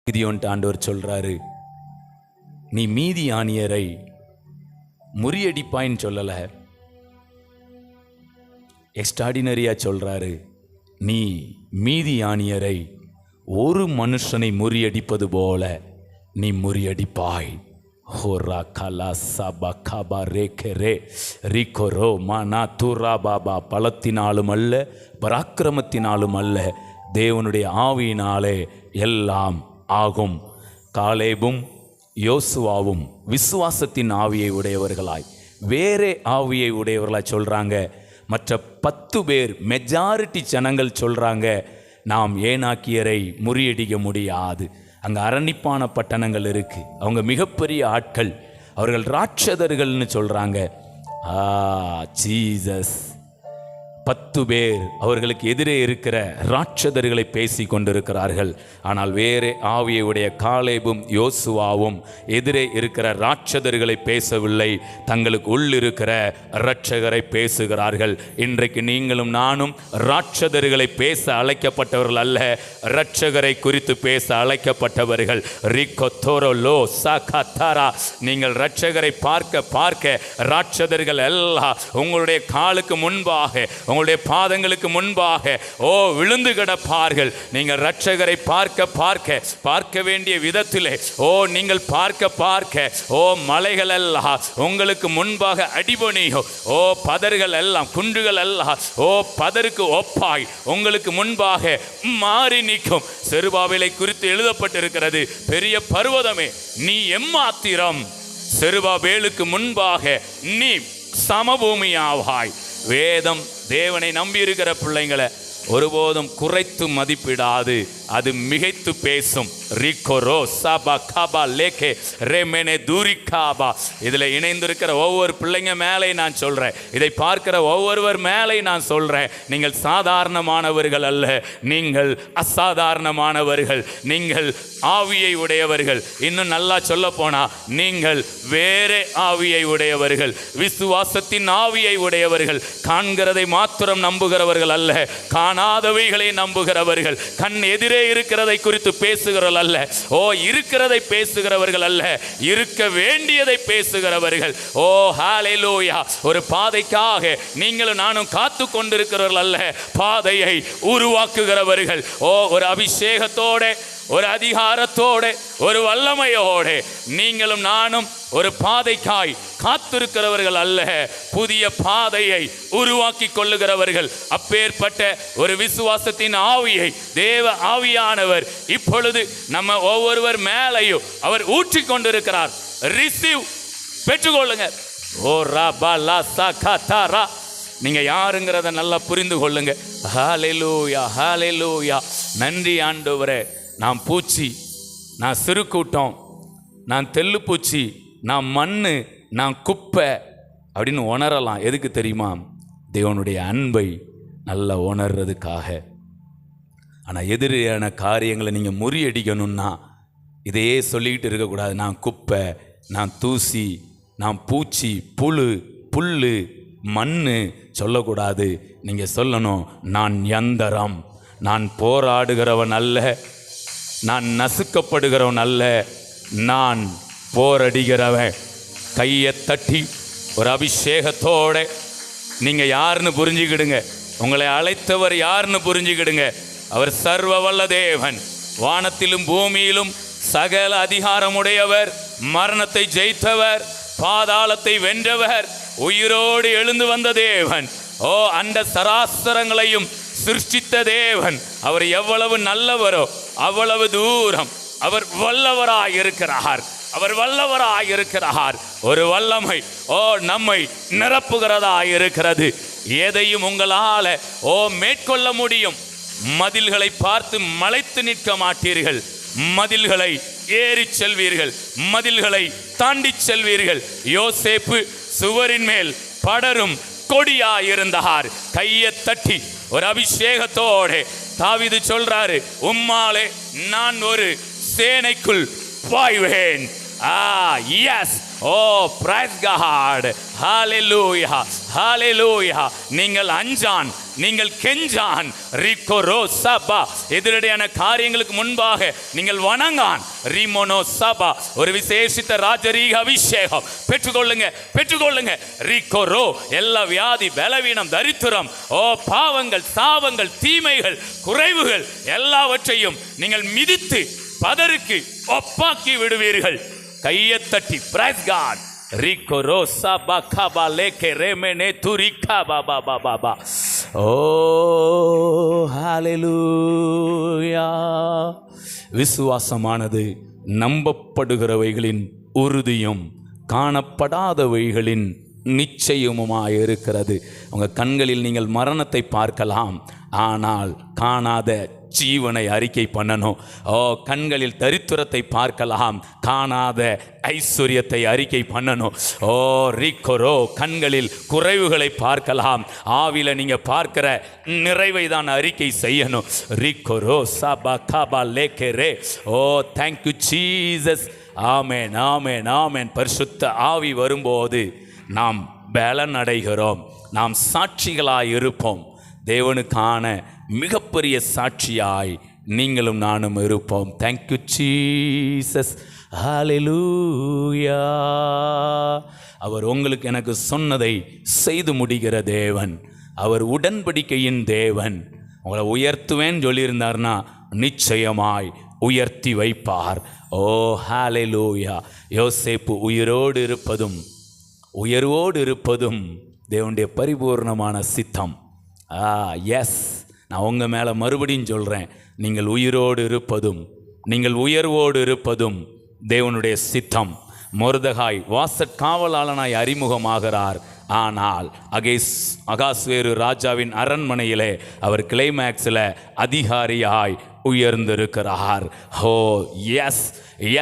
கிதியோன்ட்ட ஆண்டவர் சொல்றாரு, நீ மீதியானியரை முறியடிப்பாயின்னு சொல்லல, எக்ஸ்ட்ராடினரியா சொல்றாரு, நீ மீதியானியரை ஒரு மனுஷனை முறியடிப்பது போல நீ முறியடிப்பாய். ஹோரா கலா சபா கபா ரேகரே ரிகோரோ மானா துரா பாபா. பலத்தினாலும் அல்ல, பராக்கிரமத்தினாலும் அல்ல, தேவனுடைய ஆவியினாலே எல்லாம் ஆகும். காலேபும் யோசுவாவும் விசுவாசத்தின் ஆவியை உடையவர்களாய், வேறே ஆவியை உடையவர்களாய் சொல்கிறாங்க. மற்ற 10 பேர், மெஜாரிட்டி ஜனங்கள் சொல்கிறாங்க, நாம் ஏனாக்கியரை முறியடிக்க முடியாது. அங்கே அரணிப்பான பட்டணங்கள் இருக்குது, அவங்க மிகப்பெரிய ஆட்கள், அவர்கள் ராட்சதர்கள்னு சொல்கிறாங்க. ஜீசஸ் 10 பேர் அவர்களுக்கு எதிரே இருக்கிற ராட்சதர்களை பேசி கொண்டிருக்கிறார்கள். ஆனால் வேறே ஆவியை உடைய காலேபும் யோசுவாவும் எதிரே இருக்கிற ராட்சதர்களை பேசவில்லை, தங்களுக்கு உள்ளிருக்கிற இரட்சகரை பேசுகிறார்கள். இன்றைக்கு நீங்களும் நானும் ராட்சதர்களை பேச அழைக்கப்பட்டவர்கள் அல்ல, இரட்சகரை குறித்து பேச அழைக்கப்பட்டவர்கள். நீங்கள் இரட்சகரை பார்க்க பார்க்க ராட்சதர்கள் எல்லாம் உங்களுடைய காலுக்கு முன்பாக, உங்களுடைய பாதங்களுக்கு முன்பாக விழுந்து கிடப்பார்கள். நீங்கள் இரட்சகரை பார்க்க பார்க்க, பார்க்க வேண்டிய விதத்திலே நீங்கள் பார்க்க பார்க்க மலைகள் எல்லாம் உங்களுக்கு முன்பாக அடிபணியோ, பதர்கள் எல்லாம், குன்றுகள் எல்லாம் பதருக்கு ஒப்பாய் உங்களுக்கு முன்பாக மாறி நிற்கும். செருபாபேலை குறித்து எழுதப்பட்டிருக்கிறது, பெரிய பர்வதமே நீ எம்மாத்திரம், செருபாபேலுக்கு முன்பாக நீ சமபூமியாவாய். வேதம் தேவனை நம்பி இருக்கிற பிள்ளைங்களை ஒருபோதும் குறைத்து மதிப்பிடாது, அது மிகைத்து பேசும். ரிகோரோ சபா கபா லேகே ரெமெனே தூரிகாபா. இதில் இணைந்திருக்கிற ஒவ்வொரு பிள்ளைங்க மேலே நான் சொல்கிறேன், இதை பார்க்கிற ஒவ்வொருவர் மேலே நான் சொல்கிறேன், நீங்கள் சாதாரணமானவர்கள் அல்ல, நீங்கள் அசாதாரணமானவர்கள், நீங்கள் ஆவியை உடையவர்கள். இன்னும் நல்லா சொல்ல போனால் நீங்கள் வேறே ஆவியை உடையவர்கள், விசுவாசத்தின் ஆவியை உடையவர்கள். காண்கிறதை மாத்திரம் நம்புகிறவர்கள் அல்ல, காணாதவைகளை நம்புகிறவர்கள். கண் எதிரே இருக்கிறதை குறித்து பேசுகிறவர்கள் அல்ல, இருக்கிறதை பேசுகிறவர்கள் அல்ல, இருக்க வேண்டியதை பேசுகிறவர்கள். ஹalleluya. ஒரு பாதைக்காக நீங்களும் நானும் காத்து கொண்டிருக்கிறவர்கள் அல்ல, பாதையை உருவாக்குகிறவர்கள். ஒரு அபிஷேகத்தோட, ஒரு அதிகாரத்தோடு, ஒரு வல்லமையோடு நீங்களும் நானும் ஒரு பாதைக்காய் காத்திருக்கிறவர்கள் அல்ல, புதிய பாதையை உருவாக்கி கொள்ளுகிறவர்கள். அப்பேற்பட்ட ஒரு விசுவாசத்தின் ஆவியை தேவ ஆவியானவர் இப்பொழுது நம்ம ஒவ்வொருவர் மேலையும் அவர் ஊற்றி கொண்டிருக்கிறார். ரிசீவ், பெற்றுக்கொள்ளுங்க. நீங்க யாருங்கிறத நல்லா புரிந்து கொள்ளுங்க. ஹalleluya, ஹalleluya. நன்றி ஆண்டவரே. நான் பூச்சி, நான் சிறு கூட்டம், நான் தெல்லு பூச்சி, நான் மண்ணு, நான் குப்பை அப்படின்னு உணரலாம். எதுக்கு தெரியுமா? தேவனுடைய அன்பை நல்லா உணர்றதுக்காக. ஆனால் எதிரான காரியங்களை நீங்கள் முறியடிக்கணும்னா இதையே சொல்லிக்கிட்டு இருக்கக்கூடாது. நான் குப்பை, நான் தூசி, நான் பூச்சி, புல்லு, மண்ணு சொல்லக்கூடாது. நீங்கள் சொல்லணும், நான் யந்திரம், நான் போராடுகிறவன் அல்ல, நான் நசுக்கப்படுகிறவன் அல்ல, நான் போரடிக்கிறவன். கையை தட்டி ஒரு அபிஷேகத்தோட நீங்கள் யாருன்னு புரிஞ்சுக்கிடுங்க. உங்களை அழைத்தவர் யாருன்னு புரிஞ்சுக்கிடுங்க. அவர் சர்வ வல்ல தேவன், வானத்திலும் பூமியிலும் சகல அதிகாரமுடையவர், மரணத்தை ஜெயித்தவர், பாதாளத்தை வென்றவர், உயிரோடு எழுந்து வந்த தேவன், அந்த சராசரங்களையும் சிருஷ்டித்த தேவன். அவர் எவ்வளவு நல்லவரோ அவ்வளவு தூரம் அவர் வல்லவராயிருக்கிறார். அவர் வல்லவராயிருக்கிறார். ஒரு வல்லமை நம்மை நிரப்புகிறதாயிருக்கிறது. எதையும் உங்களால் மேற்கொள்ள முடியும். மதில்களை பார்த்து மலைத்து நிற்க மாட்டீர்கள், மதில்களை ஏறி செல்வீர்கள், மதில்களை தாண்டி செல்வீர்கள். யோசேப்பு சுவரின் மேல் படரும் கொடியாயிருந்தார். கையை தட்டி ஒரு அபிஷேகத்தோடு தாவீது சொல்றாரு, உம்மாலே நான் ஒரு சேனைக்குள் பாய்வேன். Yes, praise God, hallelujah, hallelujah. நீங்கள் அஞ்சான், நீங்கள் கெஞ்சான், ரிகோரோ சபா. எதிரடையான காரியங்களுக்கு முன்பாக நீங்கள் வணங்கான் ரிமோனோ சபா. ஒரு விசேஷித்த ராஜரீக அபிஷேகம் பெற்றுக்கொள்ளுங்க, பெற்றுக்கொள்ளுங்க. ரிகோரோ எல்லா வியாதி, பலவீனம், தரித்திரம், பாவங்கள், சாபங்கள், தீமைகள், குறைவுகள் எல்லாவற்றையும் நீங்கள் மிதித்து பதருக்கு ஒப்பாக்கி விடுவீர்கள். கையை தட்டி பிரைஸ் காட். ரிகோரோ சபா கபா லேகே ரெமெனே துரிகா பாபா பாபா. ஓ ஹalleluya. விசுவாசமானது நம்பப்படுகிறவைகளின் உறுதியும் காணப்படாதவைகளின் நிச்சயமுமாயிருக்கிறது. உங்கள் கண்களில் நீங்கள் மரணத்தை பார்க்கலாம், ஆனால் காணாத ஜீவனை அறிக்கை பண்ணணும். கண்களில் தரித்திரத்தை பார்க்கலாம், காணாத ஐஸ்வர்யத்தை அறிக்கை பண்ணணும். ரிகோரோ கண்களில் குறைவுகளை பார்க்கலாம், ஆவில நீங்க பார்க்கிற நிறைவை தான் அறிக்கை செய்யணும். ரிகோரோ சபா கபா லேகே. thank you Jesus. ஆமென் ஆமென் ஆமென். பரிசுத்த ஆவி வரும்போது நாம் பலன் அடைகிறோம், நாம் சாட்சிகளாய் இருப்போம். தேவனுக்கான மிகப்பெரிய சாட்சியாய் நீங்களும் நானும் இருப்போம். Thank you Jesus. ஹalleluya. அவர் உங்களுக்கு எனக்கு சொன்னதை செய்து முடிகிற தேவன், அவர் உடன்படிக்கையின் தேவன். உங்களை உயர்த்துவேன்னு சொல்லியிருந்தார்னா நிச்சயமாய் உயர்த்தி வைப்பார். ஓ ஹalleluya. யோசேப்பு உயிரோடு இருப்பதும் உயர்வோடு இருப்பதும் தேவனுடைய பரிபூர்ணமான சித்தம். எஸ், நான் உங்கள் மேலே மறுபடியும் சொல்கிறேன், நீங்கள் உயிரோடு இருப்பதும் நீங்கள் உயர்வோடு இருப்பதும் தேவனுடைய சித்தம். மொர்தெகாய் வாசற்காவலாளனாய் அறிமுகமாகிறார். ஆனால் அகாஸ்வேரு ராஜாவின் அரண்மனையிலே அவர் கிளைமேக்ஸில் அதிகாரியாய் உயர்ந்திருக்கிறார். ஹோ எஸ்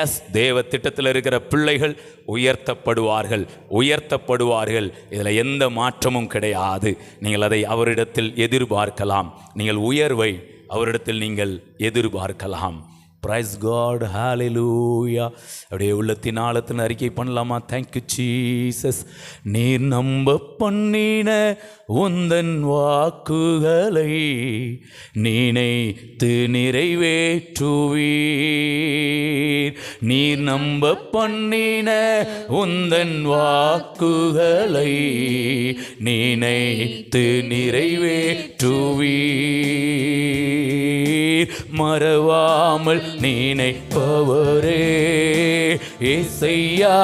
எஸ். தேவ திட்டத்தில் இருக்கிற பிள்ளைகள் உயர்த்தப்படுவார்கள், உயர்த்தப்படுவார்கள். இதில் எந்த மாற்றமும் கிடையாது. நீங்கள் அதை அவரிடத்தில் எதிர்பார்க்கலாம். நீங்கள் உயர்வை அவரிடத்தில் நீங்கள் எதிர்பார்க்கலாம். Praise God. ஹalleluya. அப்படியே உள்ளத்தின் ஆழத்தின் அறிக்கை பண்ணலாமா? Thank you Jesus. நீர் நம்ப பண்ணின உந்தன் வாக்குகளை நினைத்து நிறைவேற்றுவீர். நீர் நம்ப பண்ணின உந்தன் வாக்குகளை நினைத்து நிறைவேற்றுவீர். மறவாமல் நினைப்பவரே இயேசையா,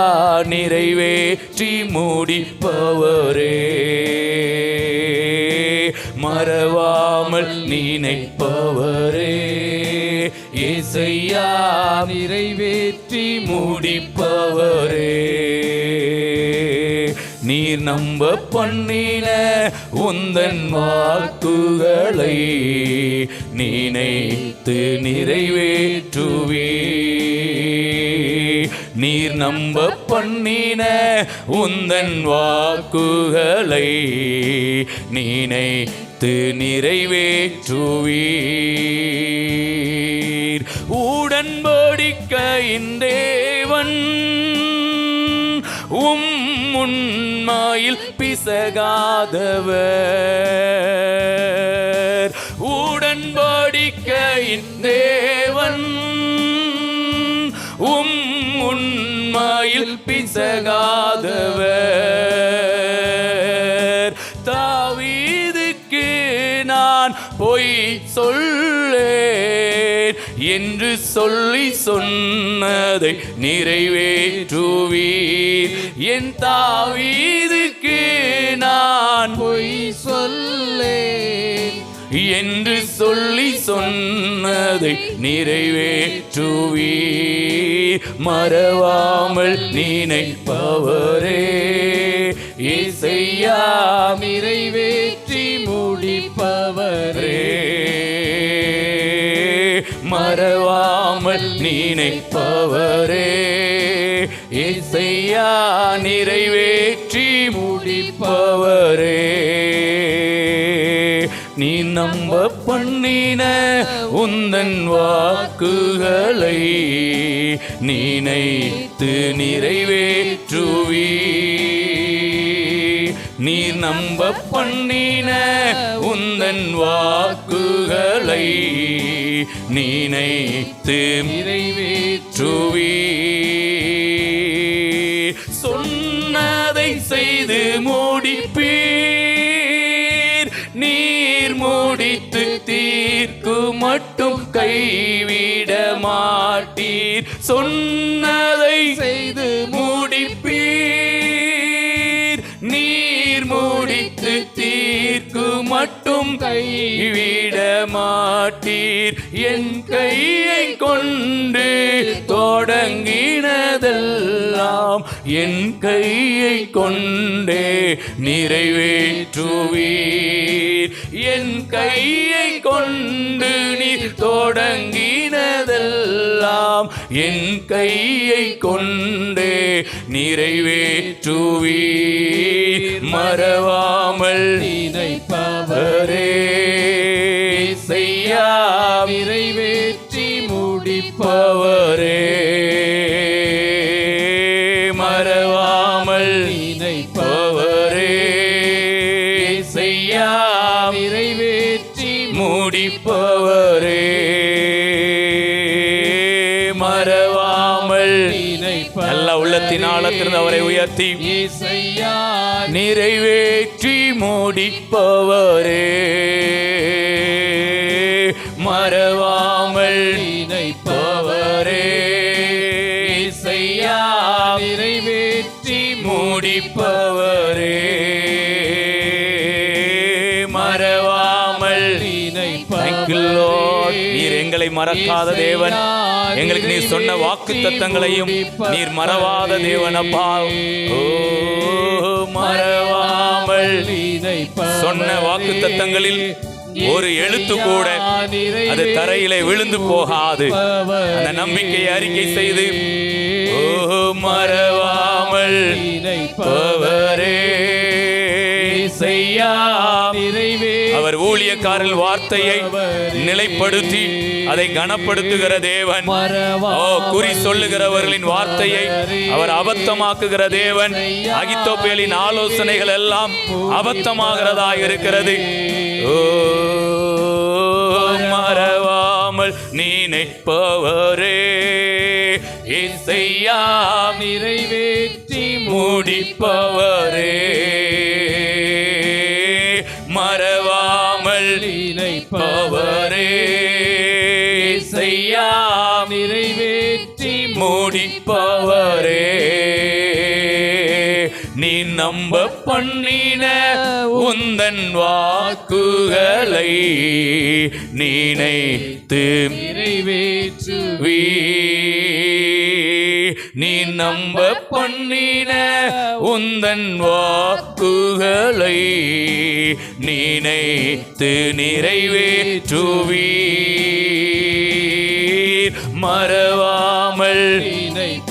நிறைவேற்றி முடிப்பவரே. மறவாமல் நினைப்பவரே இயேசையா, நிறைவேற்றி முடிப்பவரே. நீர் நம்ப பண்ணின உந்தன் வாக்குகளை நினைத்து நிறைவேற்றுவீர். நீர் நம்ப பண்ணின உந்தன் வாக்குகளை நினைத்து நிறைவேற்றுவீர். உடன்படிக்கையின் தேவன் உண்மையில் பிசகாதவர். உடன்படிக்கையின் தேவன் உண்மையில் பிசகாதவர். தாவீதுக்கு நான் பொய் சொல்லேன் என்று சொல்லி சொன்னதை நிறைவேற்றுவீர். என் தாவீதுக்கு நான் பொய் சொல்லேன் என்று சொல்லி சொன்னதை நிறைவேற்றுவீர். மறவாமல் நினைப்பவரே இயேசையா, நிறைவேற்றி முடிப்பவரே. மறவாமல் நினைப்பவரே இயேசையா, நிறைவேற்றி முடிப்பவரே. நீ நம்ப பண்ணின உந்தன் வாக்குகளை நினைத்து நிறைவேற்றுவீர். நீர் நம்ப பண்ணின உந்தன் வாக்குகளை நினைத்து நிறைவேற்றுவீர். சொன்னதை செய்து முடிப்பீர். நீர் முடித்து தீர்க்கு மட்டும் கைவிட மாட்டீர். சொன்னதை செய்து முடிப்பீர். நீர் முடித்து தீர்க்கு மட்டும் கைவிட மாட்டீர். என் கையை கொண்டு தொடங்கினதெல்லாம் என் கையை கொண்டே நிறைவேற்றுவீர். என் கையை கொண்டு நீர் தொடங்கினதெல்லாம் என் கையை கொண்டே நிறைவேற்றுவீர். மறவாமல் நினைப்பவரே செய்யா நிறைவேற்றி முடிப்பவரே. மறவாமல் நினைப்பவரே செய்யா நிறைவேற்றி முடிப்பவரே. மறவாமல் நல்ல உள்ளத்தின் ஆழத்திலிருந்து அவரை உயர்த்தி நிறைவேற்றி முடிப்பவரே. மறவாமல் நினைப்பவரே செய்யா நிறைவேற்றி முடிப்பவரே. மறவாமல் நீர் எங்களை மறக்காத தேவன். எங்களுக்கு நீர் சொன்ன வாக்கு தத்தங்களையும் நீர் மறவாத தேவன் அப்பா. மறவாமல் சொன்ன வாக்கு தத்தங்களில் ஒரு எழுத்து கூட அது தரையிலே விழுந்து போகாது. அந்த நம்பிக்கையை அறிக்கை செய்து மறவாமல் நினைப்பவரே செய்யா அவர் ஊழியக்காரர் வார்த்தையை நிலைப்படுத்தி அதை கனப்படுத்துகிற தேவன். குறி சொல்லுகிறவர்களின் வார்த்தையை அவர் அபத்தமாக்குகிற தேவன். அகித்தோப்பேலின் ஆலோசனைகள் எல்லாம் அபத்தமாகிறதாக இருக்கிறது. மறவாமல் நினைப்பவரே இசையா நிறைவேற்றி முடிப்பவரே. மறவாமல் நினைப்பவரே இசையா நிறைவேற்றி முடிப்பவரே. நீ நம்ப பண்ணின உந்தன் வாக்குகளை நினைத்து நிறைவேற்றுவீர். நீ நம்ப பண்ணின உந்தன் வாக்குகளை நினைத்து நிறைவேற்றுவீர். மறவாமல்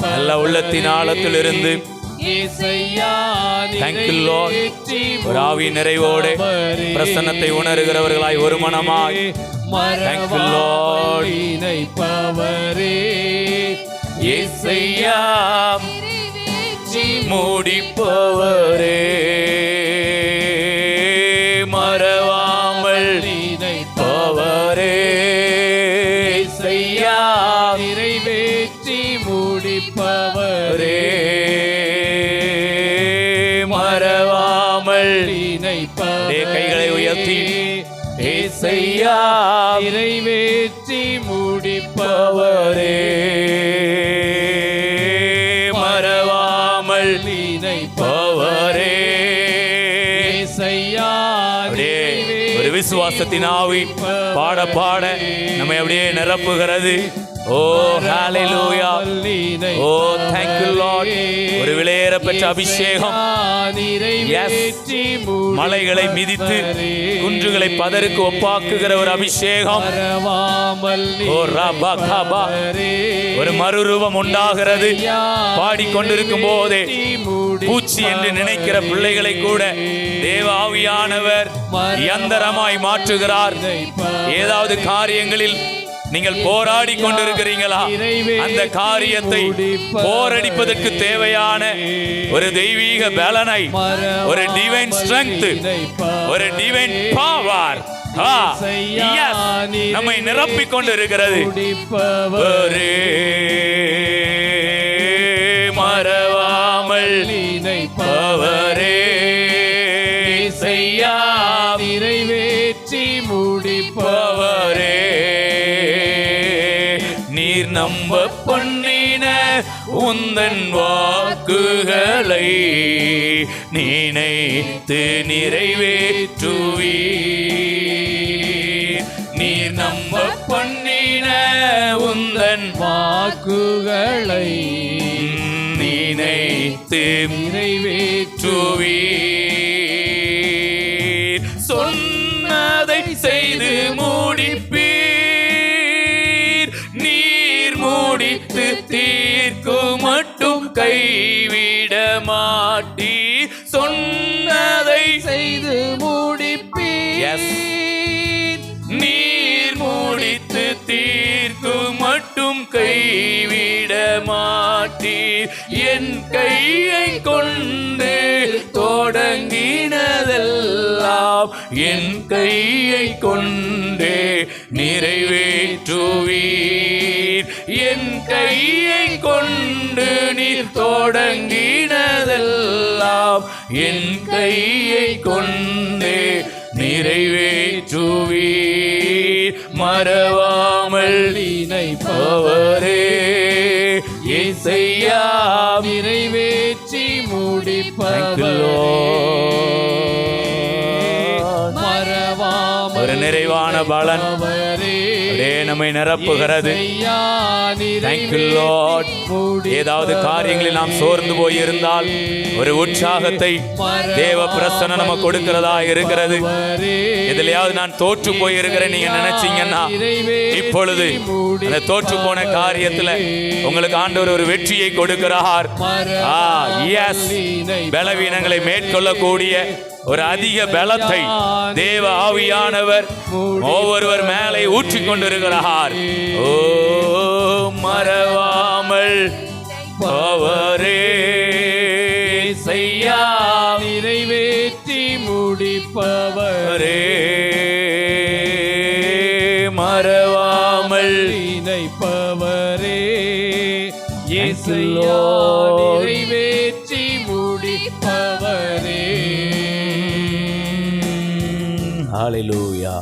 நல்ல உள்ளத்தின் ஆழத்திலிருந்து ஒரு ஆவி நிறைவோடு பிரசன்னத்தை உணர்கிறவர்களாய் ஒரு மனமாய் முடிப்பவரே. மறவாமல் நினைப்பவரே செய்யா நிறைவேற்றி முடிப்பவரே. மறவாமல் கைகளை உயர்த்தி ஏசையா நிறைவேற்றி முடிப்பவரே. மறவாமல் நினைப்பவரே ஏசையா. ஒரு விசுவாசத்தின் ஆவி பாட பாட நம்மை அப்படியே நிரப்புகிறது. Oh hallelujah. Oh thank you Lord. ஒரு விலையேற பெற்ற அபிஷேகம். Yes. மலைகளை மிதித்து குன்றுகளை பதருக்கு ஒப்பாக்குகிற ஒரு அபிஷேகம். Oh rabakaba. ஒரு மறுரூபம் உண்டாகிறது. பாடிக்கொண்டிருக்கும் போதே பூச்சி என்று நினைக்கிற பிள்ளைகளை கூட தேவ ஆவியானவர் யந்திரமாய் மாற்றுகிறார். ஏதாவது காரியங்களில் நீங்கள் போராடி கொண்டிருக்கிறீங்களா? அந்த காரியத்தை போரடிப்பதற்கு தேவையான ஒரு தெய்வீக பலனை, ஒரு டிவைன் ஸ்ட்ரெங்த், ஒரு டிவைன் பவர் நம்மை நிரப்பிக் கொண்டிருக்கிறது. மறவாமல் நினைப்பவரே, நிறைவேற்றி முடிப்பவரே, நீர் நம்ப பண்ணின உந்தன் வாக்குகளை நினைத்து நிறைவேற்றுவீர். நீர் நம்ப பண்ணின உந்தன் வாக்குகளை நினைத்து நிறைவேற்றுவீர். சொன்னதை செய்து முடிப்பீர். நீர் முடித்து தீர்க்கும் மட்டும் கைவிட மாட்டீர். சொன்னதை செய்து முடிப்பீர். நீர் முடித்து தீர்க்கும் மட்டும் கைவிட மாட்டீர். என் கையை கொண்டு தொடங்கினதெல்லாம் என் கையை கொண்டு நிறைவேற்றுவீர். என் கையை கொண்டு நீர் தொடங்கினதெல்லாம் என் கையை கொண்டு நிறைவேற்றுவீர். மறவாமல் நினைப்பவரே, இயேசையா, நிறைவேற்றி முடிப்பவரே, மறவாமல் ஒரு நிறைவான பலன் நம்மை நிரப்புகிறது. Thank you Lord. ஏதாவது காரியங்களில் நாம் சோர்ந்து போய் இருந்தால் ஒரு உற்சாகத்தை தேவ பிரசன்னம் நமக்கு கொடுக்கிறதா இருக்கிறது. எதிலையாவது நான் தோற்று போய் இருக்கிறேன் நீங்க நினைச்சீங்கன்னா, இப்பொழுது அந்த தோற்று போன காரியத்துல உங்களுக்கு ஆண்டவர் ஒரு வெற்றியை கொடுக்கிறார். பலவீனங்களை மேற்கொள்ளக்கூடிய ஒரு அதிக பலத்தை தேவ ஆவியானவர் ஒவ்வொருவர் மேலே ஊற்றிக் கொண்டிருக்கிறார். ஓ மறவாமல் அவரே செய்யா நிறைவேற்றி முடிப்பவரே, மறவாமல் நினைப்பவரே, இயேசுயா நிறைவேற்றி முடிப்பவரே. ஹalleluya.